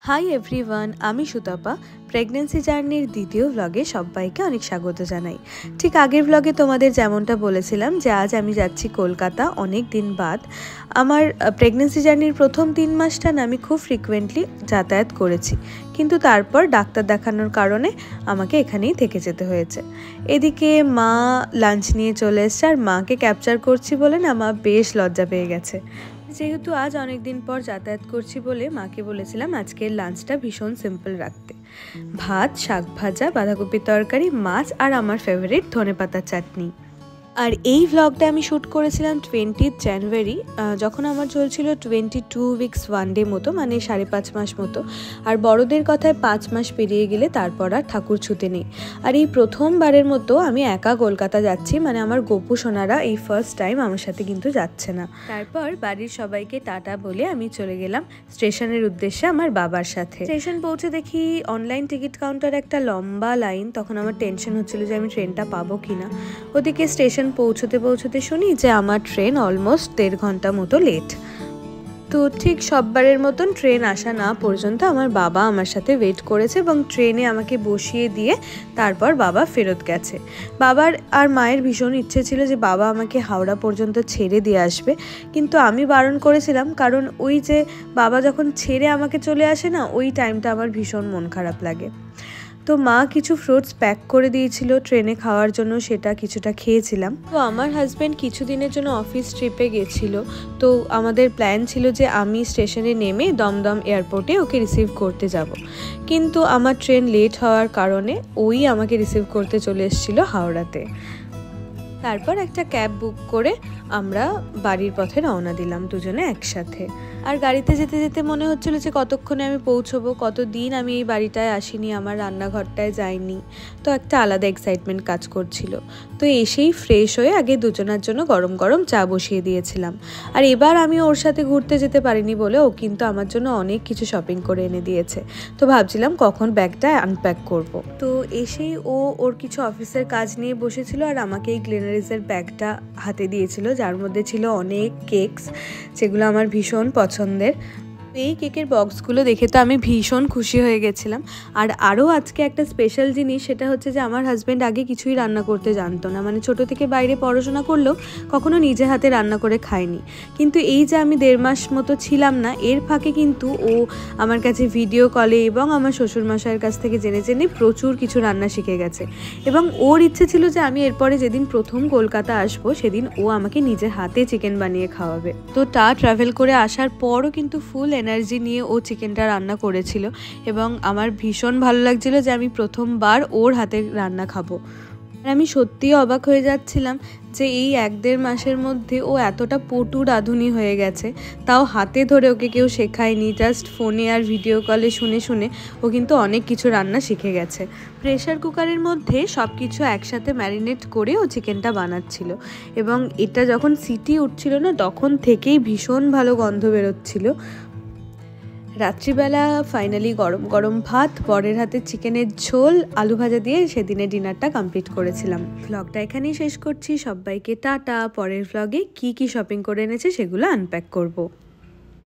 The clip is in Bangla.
হাই এভরিওয়ান, আমি সুতপা। প্রেগনেন্সি জার্নির দ্বিতীয় ব্লগে সবাইকে অনেক স্বাগত জানাই। ঠিক আগের ব্লগে তোমাদের যেমনটা বলেছিলাম যে আজ আমি যাচ্ছি কলকাতা অনেক দিন বাদ। আমার প্রেগনেন্সি জার্নির প্রথম 3 মাসটা না আমি খুব ফ্রিকুয়েন্টলি যাতায়াত করেছি, কিন্তু তারপর ডাক্তার দেখানোর কারণে আমাকে এখানেই থেকে যেতে হয়েছে। এদিকে মা লাঞ্চ নিয়ে চলে এসছে, আর মাকে ক্যাপচার করছি বলে না মা বেশ লজ্জা পেয়ে গেছে। যেহেতু আজ অনেক দিন পর যাতায়াত করছি বলে মাকে বলেছিলাম আজকের লাঞ্চটা ভীষণ সিম্পল রাখতে। ভাত, শাক ভাজা, বাঁধাকপির তরকারি, মাছ আর আমার ফেভারিট ধনেপাতার চাটনি। আর এই ভ্লগটা আমি শ্যুট করেছিলাম 20 জানুয়ারি, যখন আমার চলছিল 22 উইকস 1 ডে মতো, মানে 5.5 মাস মতো। আর বড়দের কথায় 5 মাস পেরিয়ে গেলে তারপর আর ঠাকুর ছুতে নেই। আর এই প্রথমবারের মতো আমি একা কলকাতা যাচ্ছি, মানে আমার গপু সোনারা এই ফার্স্ট টাইম আমার সাথে কিন্তু যাচ্ছে না। তারপর বাড়ির সবাইকে টাটা বলে আমি চলে গেলাম স্টেশনের উদ্দেশ্যে আমার বাবার সাথে। স্টেশন পৌঁছে দেখি অনলাইন টিকিট কাউন্টার একটা লম্বা লাইন। তখন আমার টেনশন হচ্ছিল যে আমি ট্রেনটা পাবো কিনা। ওদিকে স্টেশন পৌঁছতে শুনি যে আমার ট্রেন অলমোস্ট 1.5 ঘন্টা মতো লেট। তো ঠিক সববারের মতন ট্রেন আসা না পর্যন্ত আমার বাবা আমার সাথে ওয়েট করেছে এবং ট্রেনে আমাকে বসিয়ে দিয়ে তারপর বাবা ফেরত গেছে। বাবার আর মায়ের ভীষণ ইচ্ছে ছিল যে বাবা আমাকে হাওড়া পর্যন্ত ছেড়ে দিয়ে আসবে, কিন্তু আমি বারণ করেছিলাম, কারণ ওই যে বাবা যখন ছেড়ে আমাকে চলে আসে না, ওই টাইমটা আমার ভীষণ মন খারাপ লাগে। তো মা কিছু ফ্রুটস প্যাক করে দিয়েছিল ট্রেনে খাওয়ার জন্য, সেটা কিছুটা খেয়েছিলাম। তো আমার হাজব্যান্ড কিছুদিনের জন্য অফিস ট্রিপে গেছিল, তো আমাদের প্ল্যান ছিল যে আমি স্টেশনে নেমে দমদম এয়ারপোর্টে ওকে রিসিভ করতে যাব, কিন্তু আমার ট্রেন লেট হওয়ার কারণে ওই আমাকে রিসিভ করতে চলে এসেছিলো হাওড়াতে। তারপর একটা ক্যাব বুক করে আমরা বাড়ির পথে রওনা দিলাম দুজনে একসাথে। আর গাড়িতে যেতে যেতে মনে হচ্ছিল যে কতক্ষণে আমি পৌঁছবো। কতদিন আমি এই বাড়িটায় আসিনি, আমার রান্নাঘরটায় যাইনি, তো একটা আলাদা এক্সাইটমেন্ট কাজ করছিল। তো এসেই ফ্রেশ হয়ে আগে দুজনের জন্য গরম গরম চা বসিয়ে দিয়েছিলাম। আর এবার আমি ওর সাথে ঘুরতে যেতে পারিনি বলে ও কিন্তু আমার জন্য অনেক কিছু শপিং করে এনে দিয়েছে। তো ভাবছিলাম কখন ব্যাগটা আনপ্যাক করব। তো এসেই ও ওর কিছু অফিসের কাজ নিয়ে বসেছিল আর আমাকে এই গ্লেনারিসের ব্যাগটা হাতে দিয়েছিল, যার মধ্যে ছিল অনেক কেকস, যেগুলো আমার ভীষণ পছন্দের। এই কেকের বক্সগুলো দেখে তো আমি ভীষণ খুশি হয়ে গেছিলাম। আর আরও আজকে একটা স্পেশাল জিনিস, সেটা হচ্ছে যে আমার হাজব্যান্ড আগে কিছুই রান্না করতে জানতো না, মানে ছোট থেকে বাইরে পড়াশোনা করলেও কখনো নিজে হাতে রান্না করে খায়নি। কিন্তু এই যে আমি 1.5 মাস মতো ছিলাম না, এর ফাঁকে কিন্তু ও আমার কাছে ভিডিও কলে এবং আমার শ্বশুরমশাইয়ের কাছ থেকে জেনে জেনে প্রচুর কিছু রান্না শিখে গেছে। এবং ওর ইচ্ছে ছিল যে আমি এরপরে যেদিন প্রথম কলকাতা আসবো সেদিন ও আমাকে নিজের হাতে চিকেন বানিয়ে খাওয়াবে। তো ট্রাভেল করে আসার পরও কিন্তু ফুল এনার্জি নিয়ে ও চিকেনটা রান্না করেছিল এবং আমার ভীষণ ভালো লাগছিল যে আমি প্রথমবার ওর হাতে রান্না খাবো। আর আমি সত্যিই অবাক হয়ে যাচ্ছিলাম যে এই 1-1.5 মাসের মধ্যে ও এতটা পটু রাঁধুনি হয়ে গেছে। তাও হাতে ধরে ওকে কেউ শেখায়নি, জাস্ট ফোনে আর ভিডিও কলে শুনে শুনে ও কিন্তু অনেক কিছু রান্না শিখে গেছে। প্রেশার কুকারের মধ্যে সব কিছু একসাথে ম্যারিনেট করে ও চিকেনটা বানাচ্ছিল এবং এটা যখন সিটি উঠছিল না, তখন থেকেই ভীষণ ভালো গন্ধ বেরোচ্ছিল। রাত্রিবেলা ফাইনালি গরম গরম ভাত, বরের হাতে চিকেনের ঝোল, আলু ভাজা দিয়ে সেদিনের ডিনারটা কমপ্লিট করেছিলাম। ভ্লগটা এখানেই শেষ করছি। সবাইকে টাটা। পরের ভ্লগে কি শপিং করে এনেছে সেগুলো আনপ্যাক করব।